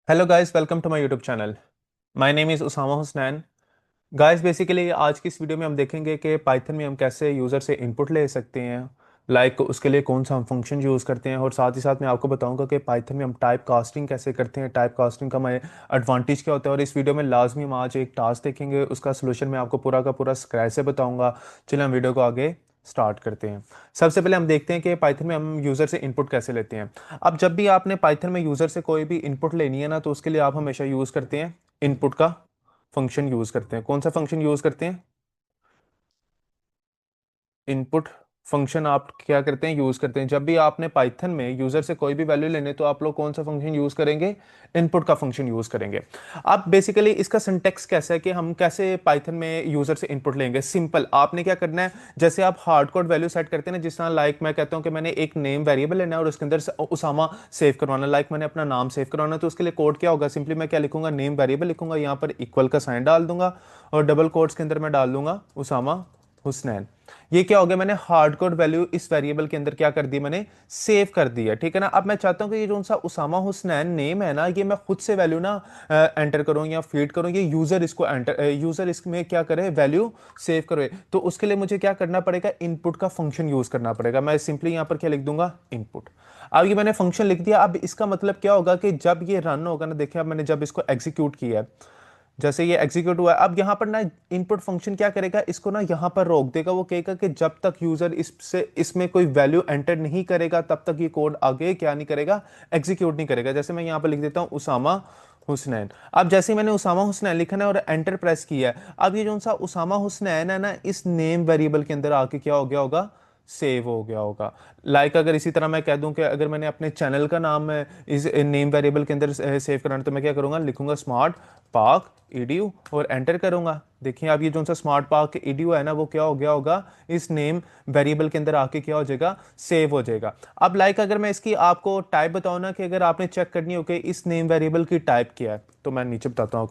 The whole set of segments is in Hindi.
Hello guys, welcome to my YouTube channel. My name is Usama Husnain. Guys, basically आज की इस वीडियो में हम देखेंगे कि पाइथन में हम कैसे यूज़र से इनपुट ले सकते हैं। उसके लिए कौन सा हम फंक्शन यूज़ करते हैं, और साथ ही साथ मैं आपको बताऊंगा कि पाइथन में हम टाइप कास्टिंग कैसे करते हैं, टाइप कास्टिंग का हमारे एडवांटेज क्या होता है। और इस वीडियो में लाजमी हम आज एक टास्क देखेंगे, उसका सोल्यूशन मैं आपको पूरा का पूरा स्क्रैच से बताऊंगा। चलिए हम वीडियो को आगे स्टार्ट करते हैं। सबसे पहले हम देखते हैं कि पाइथन में हम यूज़र से इनपुट कैसे लेते हैं। अब जब भी आपने पाइथन में यूज़र से कोई भी इनपुट लेनी है ना, तो उसके लिए आप हमेशा यूज़ करते हैं इनपुट का फंक्शन यूज करते हैं। कौन सा फंक्शन यूज करते हैं? इनपुट फंक्शन आप क्या करते हैं, यूज करते हैं। जब भी आपने पाइथन में यूजर से कोई भी वैल्यू लेने, तो आप लोग कौन सा फंक्शन यूज करेंगे? इनपुट का फंक्शन यूज करेंगे। अब बेसिकली इसका सिंटेक्स कैसा है कि हम कैसे पाइथन में यूजर से इनपुट लेंगे। सिंपल, आपने क्या करना है, जैसे आप हार्ड कोड वैल्यू सेट करते हैं ना, जिस तरह मैं कहता हूं कि मैंने एक नेम वेरिएबल लेना है और उसके अंदर उसामा सेव करवाना, मैंने अपना नाम सेव करवाना, तो उसके लिए कोड क्या होगा, सिंपली मैं क्या लिखूंगा, नेम वेरिएबल लिखूंगा, यहाँ पर इक्वल का साइन डाल दूंगा और डबल कोट्स के अंदर मैं डाल दूंगा उसामा हुसनैन। ये क्या हो गया, मैंने हार्ड कोड वैल्यू इस वेरिएबल के अंदर क्या कर दी, मैंने सेव कर दिया। ठीक है ना। अब मैं चाहता हूं कि ये जो सा उसामा हुसनैन नेम है ना, ये मैं खुद से वैल्यू ना एंटर करूं या फीड करूं, ये यूजर इसको एंटर यूजर इसमें क्या करे, वैल्यू सेव करे। तो उसके लिए मुझे क्या करना पड़ेगा, इनपुट का फंक्शन यूज करना पड़ेगा। मैं सिंपली यहां पर क्या लिख दूंगा, इनपुट। अब ये मैंने फंक्शन लिख दिया। अब इसका मतलब क्या होगा कि जब ये रन होगा ना, देखिए अब मैंने जब इसको एग्जीक्यूट किया है, जैसे ये एग्जीक्यूट हुआ है, अब यहां पर ना इनपुट फंक्शन क्या करेगा, इसको ना यहां पर रोक देगा। वो कहेगा कि जब तक यूजर इससे इसमें कोई वैल्यू एंटर नहीं करेगा, तब तक ये कोड आगे क्या नहीं करेगा, एग्जीक्यूट नहीं करेगा। जैसे मैं यहां पर लिख देता हूं उसामा हुसनैन। अब जैसे ही मैंने उसामा हुसनैन लिखा है और एंटर प्रेस किया है, अब ये जो सा उसामा हुसनैन है ना, इस नेम वेरिएबल के अंदर आके क्या हो गया होगा, सेव हो गया होगा। अगर इसी तरह मैं कह दूं कि अगर मैंने अपने चैनल का नाम इस नेम वेरिएबल के अंदर सेव कराना, तो मैं क्या करूंगा, लिखूंगा स्मार्ट पार्क ईडीयू और एंटर करूंगा। देखिए अब ये जो सा स्मार्ट पार्क ईडीयू है ना, वो क्या हो गया होगा, इस नेम वेरिएबल के अंदर आके क्या हो जाएगा, सेव हो जाएगा। अब अगर मैं इसकी आपको टाइप बताऊं ना, कि अगर आपने चेक करनी हो कि इस नेम वेरिएबल की टाइप क्या है, तो मैं नीचे बताता हूँ,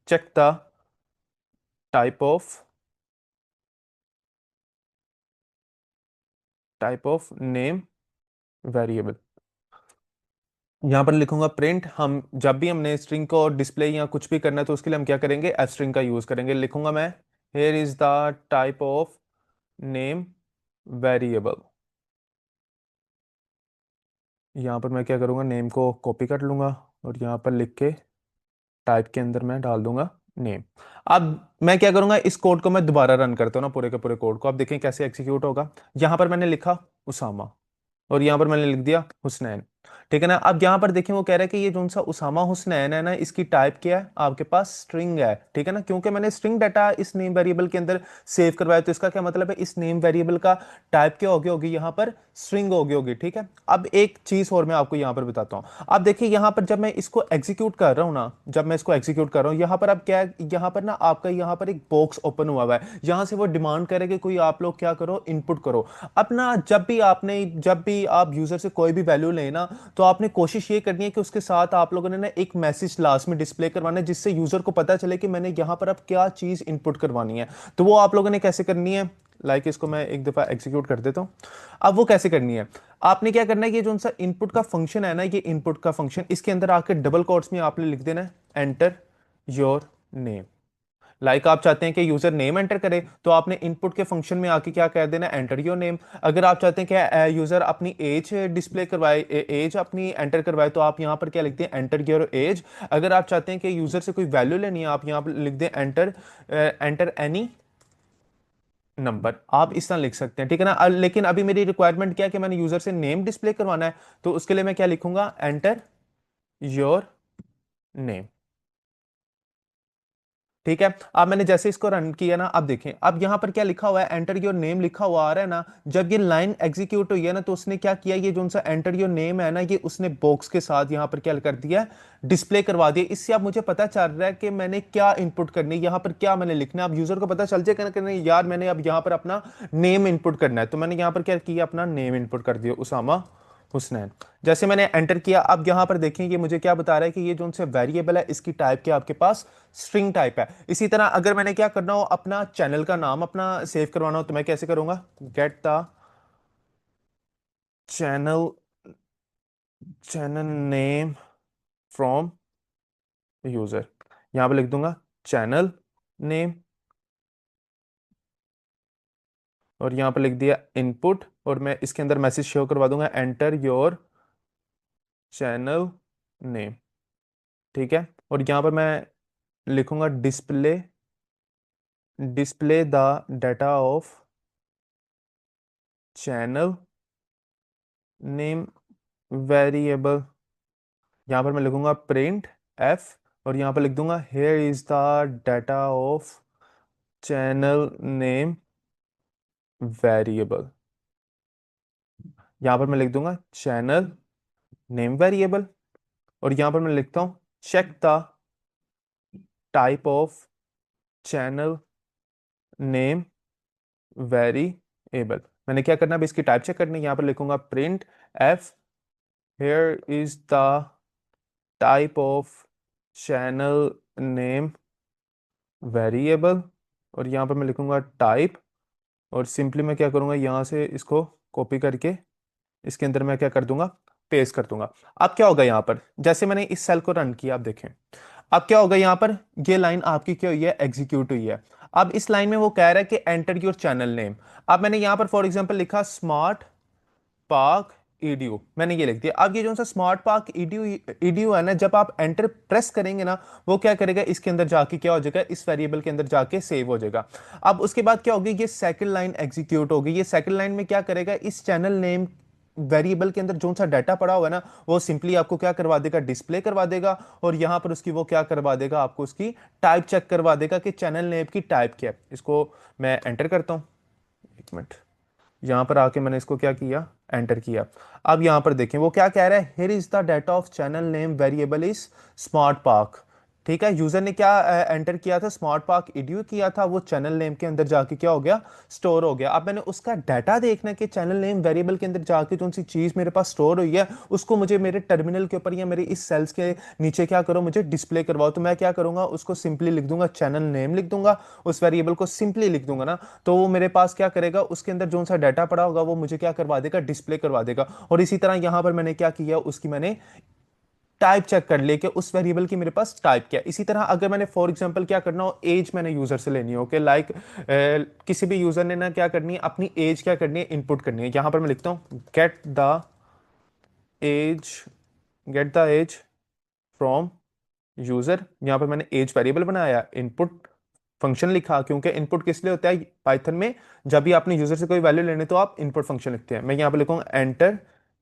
check the type of name variable. यहां पर लिखूंगा प्रिंट। हम जब भी हमने स्ट्रिंग को डिस्प्ले या कुछ भी करना है, तो उसके लिए हम क्या करेंगे, एफ स्ट्रिंग का यूज करेंगे। लिखूंगा मैं, hair is the type of name variable. यहाँ पर मैं क्या करूँगा, नेम को कॉपी कर लूँगा और यहाँ पर लिख के टाइप के अंदर मैं डाल दूंगा नेम। अब मैं क्या करूँगा, इस कोड को मैं दोबारा रन करता हूँ ना, पूरे के पूरे कोड को। अब देखें कैसे एग्जीक्यूट होगा। यहाँ पर मैंने लिखा उसामा और यहाँ पर मैंने लिख दिया हुसनैन। ठीक है ना। अब यहाँ पर देखें, वो कह रहा है कि ये जो सा उसामा हुसनैन है ना, इसकी टाइप क्या है, आपके पास स्ट्रिंग है। ठीक है ना, क्योंकि मैंने स्ट्रिंग डाटा इस नेम वेरिएबल के अंदर सेव करवाया, तो इसका क्या मतलब है, इस नेम वेरिएबल का टाइप क्या होगी होगी यहाँ पर, स्ट्रिंग होगी होगी। ठीक है। अब एक चीज और मैं आपको यहाँ पर बताता हूँ। अब देखिए यहाँ पर जब मैं इसको एग्जीक्यूट कर रहा हूँ ना, जब मैं इसको एग्जीक्यूट कर रहा हूँ, यहाँ पर अब क्या है, यहाँ पर ना आपका यहाँ पर एक बॉक्स ओपन हुआ है। यहाँ से वो डिमांड करे कि कोई आप लोग क्या करो, इनपुट करो। अपना जब भी आप यूजर से कोई भी वैल्यू लेना, तो आपने कोशिश ये करनी है कि उसके साथ आप लोगों ने ना एक मैसेज लास्ट में डिस्प्ले करवाना है, जिससे यूजर को पता चले कि मैंने यहाँ पर अब क्या चीज इनपुट करवानी है। तो वो आप लोगों ने कैसे करनी है, इसको मैं एक दफा एग्जीक्यूट कर देता हूं। अब वो कैसे करनी है, आपने क्या करना है, ये जो सा इनपुट का फंक्शन है ना, ये इनपुट का फंक्शन, इसके अंदर आकर डबल कोट्स में आपने लिख देना है, एंटर योर नेम। आप चाहते हैं कि यूजर नेम एंटर करे, तो आपने इनपुट के फंक्शन में आके क्या कह देना, एंटर योर नेम। अगर आप चाहते हैं कि यूजर अपनी एज डिस्प्ले करवाए, एज अपनी एंटर करवाए, तो आप यहां पर क्या लिखते हैं, एंटर योर एज। अगर आप चाहते हैं कि यूजर से कोई वैल्यू लेनी है, आप यहां पर लिख दें, एंटर एनी नंबर। आप इस तरह लिख सकते हैं। ठीक है ना। लेकिन अभी मेरी रिक्वायरमेंट क्या है कि मैंने यूजर से नेम डिस्प्ले करवाना है, तो उसके लिए मैं क्या लिखूंगा, एंटर योर नेम। ठीक है। अब मैंने जैसे इसको रन किया ना, अब देखें, अब यहां पर क्या लिखा हुआ है, एंटर योर नेम लिखा हुआ आ रहा है ना। जब ये लाइन एग्जीक्यूट हुई है ना, तो उसने क्या किया, ये जो सा एंटर योर नेम है ना, ये उसने बॉक्स के साथ यहां पर क्या कर दिया, डिस्प्ले करवा दिया। इससे अब मुझे पता चल रहा है कि मैंने क्या इनपुट करनी है, यहां पर क्या मैंने लिखना है। अब यूजर को पता चल जाएगा कि नहीं यार, मैंने अब यहां पर अपना नेम इनपुट करना है। तो मैंने यहां पर क्या किया, अपना नेम इनपुट कर दिया, उसामा हुसनैन। जैसे मैंने एंटर किया, अब यहां पर देखें, ये मुझे क्या बता रहा है कि ये जो उनसे वेरिएबल है, इसकी टाइप क्या आपके पास, स्ट्रिंग टाइप है। इसी तरह अगर मैंने क्या करना हो, अपना चैनल का नाम अपना सेव करवाना हो, तो मैं कैसे करूंगा, get the channel channel name from user. यहां पर लिख दूंगा चैनल नेम, और यहां पर लिख दिया इनपुट, और मैं इसके अंदर मैसेज शो करवा दूंगा एंटर योर चैनल नेम। ठीक है, और यहां पर मैं लिखूंगा display the data of channel name variable. यहां पर मैं लिखूंगा प्रिंट एफ, और यहां पर लिख दूंगा hair is the data of channel name variable. यहां पर मैं लिख दूंगा चैनल नेम वेरिएबल, और यहां पर मैं लिखता हूं check the type of channel name variable. मैंने क्या करना है, अब इसकी टाइप चेक करनी है। यहां पर लिखूंगा print f here is the type of channel name variable, और यहां पर मैं लिखूंगा टाइप, और सिंपली मैं क्या करूंगा, यहां से इसको कॉपी करके इसके अंदर मैं क्या कर दूंगा, पेस्ट कर दूंगा। अब क्या होगा, यहां पर जैसे मैंने इस सेल को रन किया, आप देखें अब क्या होगा, यहां पर ये लाइन आपकी क्या हुई है, एग्जीक्यूट हुई है। अब इस लाइन में वो कह रहा है कि एंटर योर चैनल नेम। अब मैंने यहां पर फॉर एग्जांपल लिखा स्मार्ट पार्क ईडीयू, मैंने ये लिख दिया। अब ये जो सा स्मार्ट पार्क ईडीयू ईडीयू है ना, जब आप एंटर प्रेस करेंगे ना, वो क्या करेगा, इसके अंदर जाके क्या हो जाएगा, इस वेरिएबल के अंदर जाके सेव हो जाएगा। अब उसके बाद क्या होगी, ये सेकंड लाइन एग्जीक्यूट होगी। ये सेकंड लाइन में क्या करेगा, इस चैनल नेम वेरिएबल के अंदर जो सा डाटा पड़ा हुआ है ना, वो सिंपली आपको क्या करवा देगा, डिस्प्ले करवा देगा। और यहां पर उसकी वो क्या करवा देगा, आपको उसकी टाइप चेक करवा देगा कि चैनल नेम की टाइप क्या है। इसको मैं एंटर करता हूं, एक मिनट। यहां पर आके मैंने इसको क्या किया, एंटर किया। अब यहां पर देखें वो क्या कह रहा है, here is the data of channel name variable is smart park. ठीक है, यूजर ने क्या एंटर किया था, स्मार्ट पार्क इड्यू किया था, वो चैनल नेम के अंदर जाके क्या हो गया, स्टोर हो गया। अब मैंने उसका डाटा देखना है कि चैनल नेम वेरिएबल के अंदर जाके जो सी चीज मेरे पास स्टोर हुई है, उसको मुझे मेरे टर्मिनल के ऊपर या मेरे इस सेल्स के नीचे क्या करो, मुझे डिस्प्ले करवाओ। तो मैं क्या करूंगा, उसको सिंपली लिख दूंगा, चैनल नेम लिख दूंगा, उस वेरिएबल को सिंपली लिख दूंगा ना, तो वो मेरे पास क्या करेगा, उसके अंदर जो सा डाटा पड़ा होगा वो मुझे क्या करवा देगा, डिस्प्ले करवा देगा। और इसी तरह यहां पर मैंने क्या किया, उसकी मैंने टाइप चेक कर ले कि उस वेरिएबल की मेरे पास टाइप क्या है। इसी तरह अगर मैंने फॉर एग्जांपल क्या करना हो, एज मैंने यूजर से लेनी हो कि लाइक किसी भी यूजर ने ना क्या करनी है, अपनी एज क्या करनी है, इनपुट करनी है। यहां पर मैं लिखता हूं age get the age from user. यहां पर मैंने एज वेरिएबल बनाया, इनपुट फंक्शन लिखा, क्योंकि इनपुट किस लिए होता है पाइथन में, जब भी आपने यूजर से कोई वैल्यू लेने तो आप इनपुट फंक्शन लिखते हैं। मैं यहां पर लिखूंगा एंटर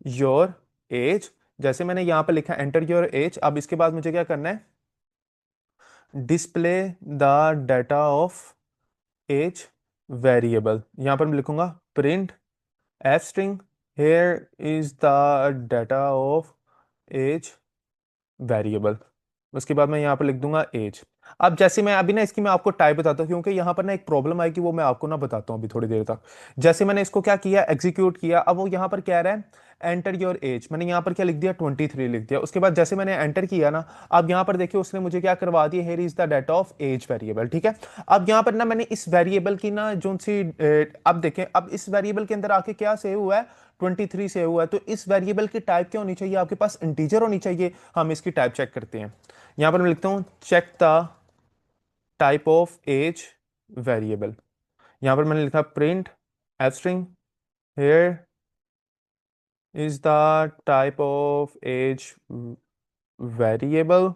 योर एज। जैसे मैंने यहां पर लिखा एंटर योर एज, अब इसके बाद मुझे क्या करना है, display the data of age variable. यहां पर मैं लिखूंगा print f string here is the data of age variable. उसके बाद मैं यहाँ पर लिख दूंगा एज। अब जैसे मैं अभी ना इसकी मैं आपको टाइप बताता हूँ, क्योंकि यहाँ पर ना एक प्रॉब्लम आएगी, वो मैं आपको ना बताता हूँ अभी थोड़ी देर तक। जैसे मैंने इसको क्या किया, एग्जीक्यूट किया, अब वो यहाँ पर कह रहा है एंटर योर एज। मैंने यहाँ पर क्या लिख दिया, 23 लिख दिया। उसके बाद जैसे मैंने एंटर किया ना, अब यहाँ पर देखिए उसने मुझे क्या करवा दिया, here is the data of age variable. ठीक है, अब यहाँ पर ना मैंने इस वेरिएबल की ना जो सी अब देखें, अब इस वेरिएबल के अंदर आके क्या सेव हुआ है, 23 से हुआ है। तो इस वेरिएबल की टाइप क्या होनी चाहिए, आपके पास इंटीजर होनी चाहिए। हम इसकी टाइप चेक करते हैं। यहां पर मैं लिखता हूं check the type of age variable. यहां पर मैंने लिखा print f string here is the type of age variable.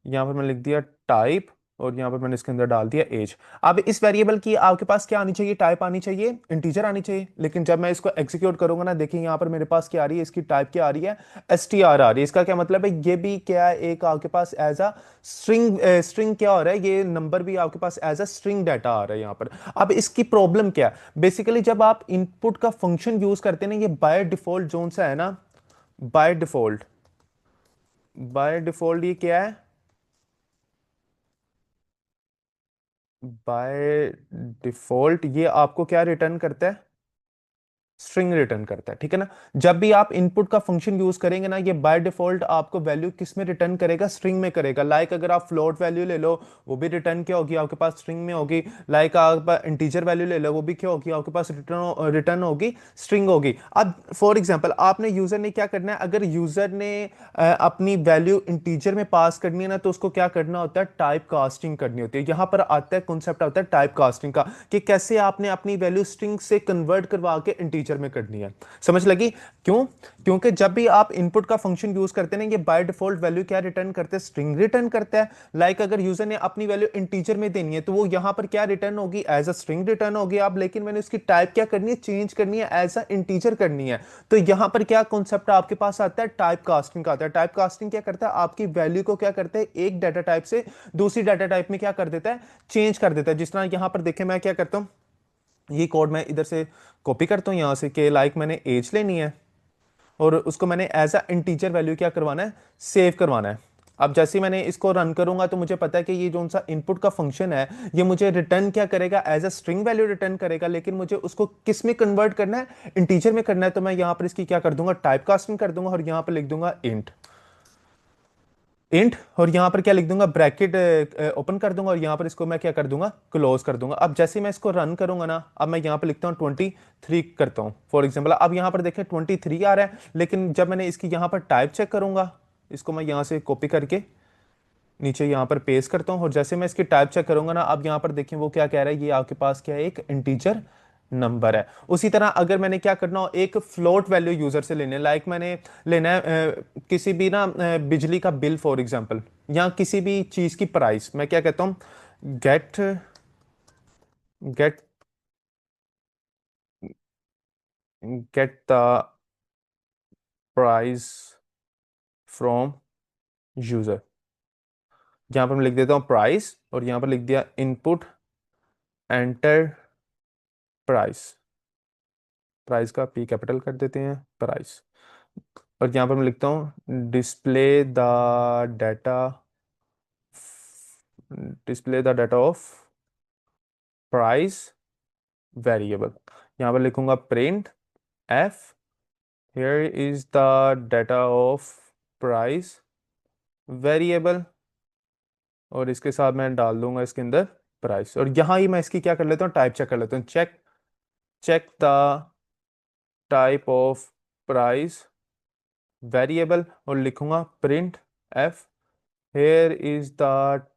यहां पर मैंने लिख दिया टाइप, और यहां पर मैंने इसके अंदर डाल दिया एज। अब इस वेरिएबल की आपके पास क्या आनी चाहिए, टाइप आनी चाहिए, इंटीजर आनी चाहिए। लेकिन जब मैं इसको एग्जीक्यूट करूंगा ना, देखिए यहां पर मेरे पास क्या आ रही है, इसकी टाइप क्या आ रही है, str आ रही है। इसका क्या मतलब है, ये भी क्या है, एक आपके पास एज अ स्ट्रिंग, स्ट्रिंग क्या हो रहा है, ये नंबर भी आपके पास एज अ स्ट्रिंग डाटा आ रहा है यहां पर। अब इसकी प्रॉब्लम क्या है, बेसिकली जब आप इनपुट का फंक्शन यूज करते हैं ना, ये बाय डिफॉल्ट जोन सा है ना, बाय डिफॉल्ट, बाय डिफॉल्ट ये क्या है, बाय डिफॉल्ट ये आपको क्या रिटर्न करता है, स्ट्रिंग रिटर्न करता है, ठीक है ना। जब भी आप इनपुट का फंक्शन यूज करेंगे ना, ये बाय डिफॉल्ट आपको वैल्यू किस में रिटर्न करेगा, स्ट्रिंग में करेगा। लाइक अगर आप फ्लोट वैल्यू ले लो, वो भी रिटर्न क्या होगी आपके पास, स्ट्रिंग में होगी। लाइक आप इंटीजर वैल्यू ले लो, वो भी क्या होगी आपके पास, रिटर्न रिटर्न होगी, स्ट्रिंग होगी। अब फॉर एग्जांपल आपने यूजर ने क्या करना है, अगर यूजर ने अपनी वैल्यू इंटीजर में पास करनी है ना, तो उसको क्या करना होता है, टाइप कास्टिंग करनी होती है। यहां पर आता है कॉन्सेप्ट आता है टाइप कास्टिंग का, कि कैसे आपने अपनी वैल्यू स्ट्रिंग से कन्वर्ट करवा के इंटीजर में करनी है। समझ लगी? क्यों? क्योंकि जब भी आप इनपुट का फंक्शन यूज करते हैं ना, ये बाय डिफॉल्ट वैल्यू क्या रिटर्न करते हैं, स्ट्रिंग रिटर्न करता है। लाइक अगर यूजर ने अपनी वैल्यू इंटीजर में देनी है, तो वो यहां पर क्या रिटर्न होगी, एज अ स्ट्रिंग रिटर्न होगी। आप लेकिन मैंने उसकी टाइप क्या करनी है, चेंज करनी है, एज अ इंटीजर करनी है। तो यहां पर क्या कॉन्सेप्ट आपके पास आता है, टाइप कास्टिंग का आता है। टाइप कास्टिंग क्या करता है, आपकी वैल्यू को क्या करते हैं, एक डाटा टाइप से दूसरी डाटा टाइप में क्या कर देता है, चेंज कर देता है। जिस तरह यहां पर देखें, मैं क्या करता हूं, ये कोड मैं इधर से कॉपी करता हूं यहां से, कि लाइक मैंने एज लेनी है और उसको मैंने एज अ इंटीजर वैल्यू क्या करवाना है, सेव करवाना है। अब जैसे ही मैंने इसको रन करूंगा, तो मुझे पता है कि ये जो सा इनपुट का फंक्शन है, ये मुझे रिटर्न क्या करेगा, age a string value return करेगा। लेकिन मुझे उसको किस में कन्वर्ट करना है, इंटीजर में करना है। तो मैं यहां पर इसकी क्या कर दूंगा, टाइप कास्टिंग कर दूंगा, और यहां पर लिख दूंगा इंट। इंट, और यहां पर क्या लिख दूंगा, ब्रैकेट ओपन कर दूंगा, और यहां पर इसको मैं क्या कर दूंगा, क्लोज कर दूंगा। अब जैसे मैं इसको रन करूंगा ना, अब मैं यहां पर लिखता हूं 23 करता हूं फॉर एग्जांपल। अब यहां पर देखें 23 आ रहा है, लेकिन जब मैंने इसकी यहां पर टाइप चेक करूंगा, इसको मैं यहां से कॉपी करके नीचे यहां पर पेस्ट करता हूं, और जैसे मैं इसकी टाइप चेक करूंगा ना, अब यहां पर देखें वो क्या कह रहा है, ये आपके पास क्या है, एक इंटीजर नंबर है। उसी तरह अगर मैंने क्या करना हो, एक फ्लोट वैल्यू यूजर से लेने, लाइक मैंने लेना है किसी भी ना बिजली का बिल फॉर एग्जांपल, या किसी भी चीज की प्राइस, मैं क्या कहता हूं, get get get the price from user. यहां पर मैं लिख देता हूं प्राइस, और यहां पर लिख दिया इनपुट एंटर प्राइस। प्राइस का पी कैपिटल कर देते हैं, प्राइस। और यहां पर मैं लिखता हूं data display the data of price variable. यहां पर लिखूंगा print F, here is the data of price variable, और इसके साथ मैं डाल दूंगा इसके अंदर प्राइस। और यहां ही मैं इसकी क्या कर लेता हूँ, टाइप चेक कर लेता हूँ, check check the type of price variable, और लिखूंगा print f, here is the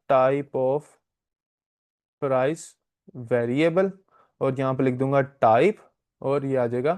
type of price variable, और यहां पे लिख दूंगा टाइप, और ये आ जाएगा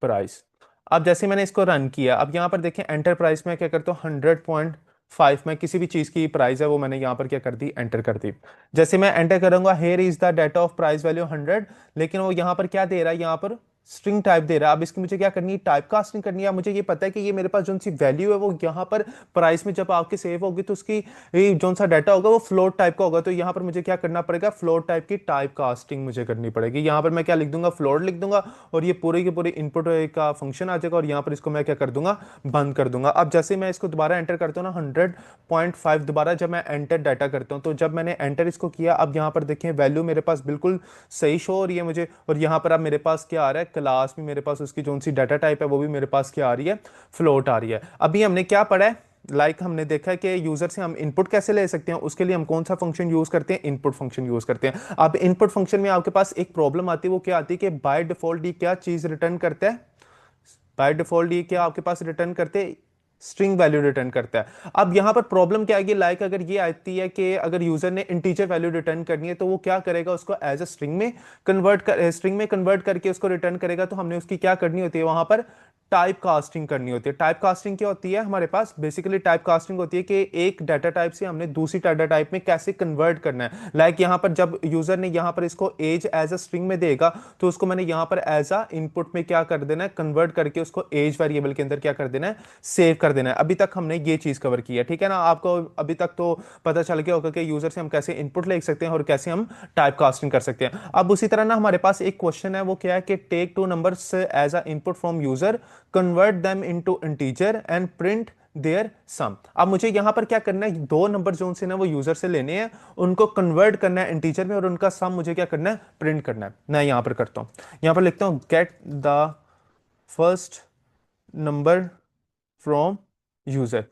प्राइस। अब जैसे मैंने इसको रन किया, अब यहां पर देखें एंटर प्राइस में क्या करता हूँ, 100.5 में किसी भी चीज की प्राइस है, वो मैंने यहां पर क्या कर दी, एंटर कर दी। जैसे मैं एंटर करूंगा, hair is the data of price value 100, लेकिन वो यहां पर क्या दे रहा है, यहां पर स्ट्रिंग टाइप दे रहा है। अब इसकी मुझे क्या करनी है, टाइप कास्टिंग करनी है। मुझे ये पता है कि ये मेरे पास जो सी वैल्यू है, वो यहाँ पर प्राइस में जब आपके सेव होगी, तो उसकी ये जो सा डाटा होगा वो फ्लोट टाइप का होगा। तो यहाँ पर मुझे क्या करना पड़ेगा, फ्लोट टाइप की टाइप कास्टिंग मुझे करनी पड़ेगी। यहाँ पर मैं क्या लिख दूंगा, फ्लोट लिख दूंगा, और ये पूरे के पूरे इनपुट का फंक्शन आ जाएगा, और यहाँ पर इसको मैं क्या कर दूंगा, बंद कर दूंगा। अब जैसे मैं इसको दोबारा एंटर करता हूँ ना, 100.5 दोबारा जब मैं एंटर डाटा करता हूँ, तो जब मैंने एंटर इसको किया, अब यहाँ पर देखें वैल्यू मेरे पास बिल्कुल सही शो हो रही है मुझे। और यहाँ पर अब मेरे पास क्या आ रहा है, क्लास में मेरे पास उसकी जो सी डाटा टाइप है, वो भी मेरे पास क्या आ रही है, फ्लोट आ रही है। अभी हमने क्या पढ़ा है, हमने देखा है कि यूजर से हम इनपुट कैसे ले सकते हैं, उसके लिए हम कौन सा फंक्शन यूज करते हैं, इनपुट फंक्शन यूज करते हैं। अब इनपुट फंक्शन में आपके पास एक प्रॉब्लम आती है, वो क्या आती है कि बाय डिफॉल्ट ये क्या चीज रिटर्न करता है, बाय डिफॉल्ट ये क्या आपके पास रिटर्न करते हैं, स्ट्रिंग वैल्यू रिटर्न करता है। अब यहां पर प्रॉब्लम क्या आएगी, अगर ये आती है कि अगर यूजर ने इंटीजर वैल्यू रिटर्न करनी है, तो वो क्या करेगा, उसको एज अ स्ट्रिंग में कन्वर्ट करके उसको रिटर्न करेगा। तो हमने उसकी क्या करनी होती है, वहां पर टाइप कास्टिंग करनी होती है। टाइप कास्टिंग क्या होती है, हमारे पास बेसिकली टाइप कास्टिंग होती है कि एक डाटा टाइप से हमने दूसरी डाटा टाइप में कैसे कन्वर्ट करना है। यहां पर जब यूजर ने यहां पर इसको एज एज अ स्ट्रिंग में देगा, तो उसको मैंने यहां पर एज अ इनपुट में क्या कर देना है, कन्वर्ट करके उसको एज वेरिएबल के अंदर क्या कर देना है, सेव कर देना है। अभी तक हमने ये चीज कवर की है, ठीक है ना। आपको अभी तक तो पता चल गया होगा कि यूजर से हम कैसे इनपुट ले सकते हैं और कैसे हम टाइप कास्टिंग कर सकते हैं। अब उसी तरह ना हमारे पास एक क्वेश्चन है, वो क्या है कि take two numbers as a input from user, convert them into integer and print their sum. अब मुझे यहां पर क्या करना है, दो नंबर जो से ना वो यूजर से लेने हैं, उनको कन्वर्ट करना है इंटीजर में, और उनका सम मुझे क्या करना है, प्रिंट करना है। मैं यहां पर करता हूं, यहां पर लिखता हूं get the first number from user.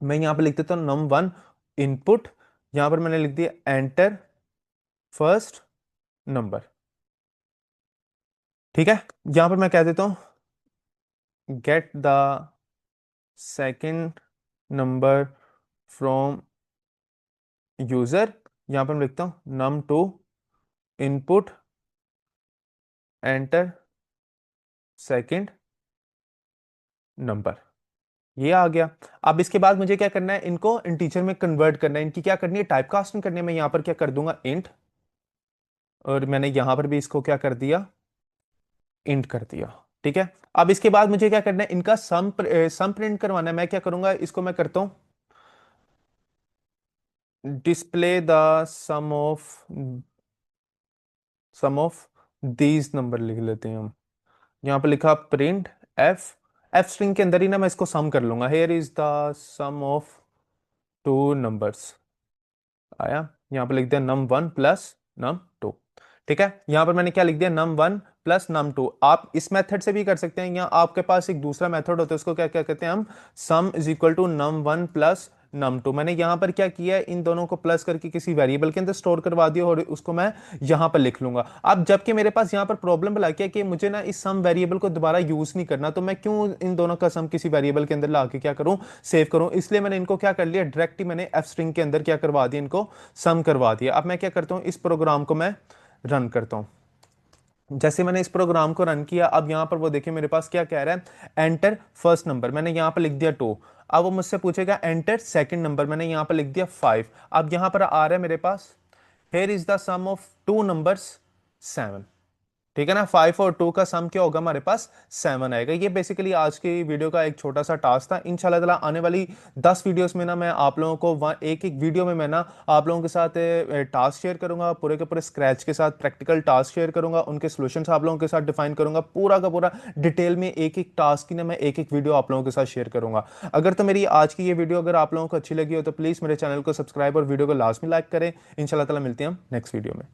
मैं यहां पर लिख देता हूं num1 इनपुट, यहां पर मैंने लिख दिया एंटर फर्स्ट नंबर। ठीक है, यहां पर मैं कह देता हूं get the second number from user, यहां पर मैं लिखता हूं num2 input enter second number. ये आ गया। अब इसके बाद मुझे क्या करना है, इनको इंटीजर में कन्वर्ट करना है, इनकी क्या करनी है, टाइप कास्टिंग करनी है। मैं यहां पर क्या कर दूंगा इंट, और मैंने यहां पर भी इसको क्या कर दिया, इंट कर दिया। ठीक है, अब इसके बाद मुझे क्या करना है, इनका सम प्रिंट करवाना है। मैं क्या करूंगा, इसको मैं करता हूं display the sum of these number लिख लेते हैं हम। यहां पर लिखा प्रिंट एफ, एफ स्ट्रिंग के अंदर ही ना मैं इसको सम कर लूंगा। Here is the sum of two numbers. आया, यहां पर लिख दिया num1 प्लस num2। ठीक है, यहां पर मैंने क्या लिख दिया, num1 प्लस num2। आप इस मेथड से भी कर सकते हैं, या आपके पास एक दूसरा मेथड होता है, उसको क्या क्या कहते हैं हम, sum is equal to num1 plus num2। मैंने यहां पर क्या किया है, इन दोनों को प्लस करके किसी वेरिएबल के अंदर स्टोर करवा दिया, और उसको मैं यहां पर लिख लूंगा। अब जबकि मेरे पास यहां पर प्रॉब्लम भला क्या है कि मुझे ना इस सम वेरिएबल को दोबारा यूज नहीं करना, तो मैं क्यों इन दोनों का सम किसी वेरिएबल के अंदर ला के क्या करूं, सेव करूं। इसलिए मैंने इनको क्या कर लिया, डायरेक्ट ही मैंने एफ स्ट्रिंग के अंदर क्या करवा दिया, इनको सम करवा दिया। अब मैं क्या करता हूं, इस प्रोग्राम को मैं रन करता हूं। जैसे मैंने इस प्रोग्राम को रन किया, अब यहां पर वो देखिए मेरे पास क्या कह रहा है, एंटर फर्स्ट नंबर। मैंने यहां पर लिख दिया 2। अब वो मुझसे पूछेगा एंटर सेकंड नंबर, मैंने यहां पर लिख दिया 5। अब यहां पर आ रहा है मेरे पास, here is the sum of two numbers 7। ठीक है ना, 5 और 2 का सम क्या होगा हमारे पास, 7 आएगा। ये बेसिकली आज की वीडियो का एक छोटा सा टास्क था। इंशाल्लाह ताला आने वाली 10 वीडियोस में ना मैं आप लोगों को वहाँ एक एक वीडियो में मैं ना आप लोगों के साथ टास्क शेयर करूंगा, पूरे के पूरे स्क्रैच के साथ प्रैक्टिकल टास्क शेयर करूंगा, उनके सोल्यूशंस आप लोगों के साथ डिफाइन करूंगा, पूरा का पूरा डिटेल में एक एक टास्क की ना मैं एक एक वीडियो आप लोगों के साथ शेयर करूंगा। अगर तो मेरी आज की ये वीडियो अगर आप लोगों को अच्छी लगी हो तो प्लीज़ मेरे चैनल को सब्सक्राइब और वीडियो को लास्ट में लाइक करें। इंशाल्लाह ताला मिलते हैं हम नेक्स्ट वीडियो में।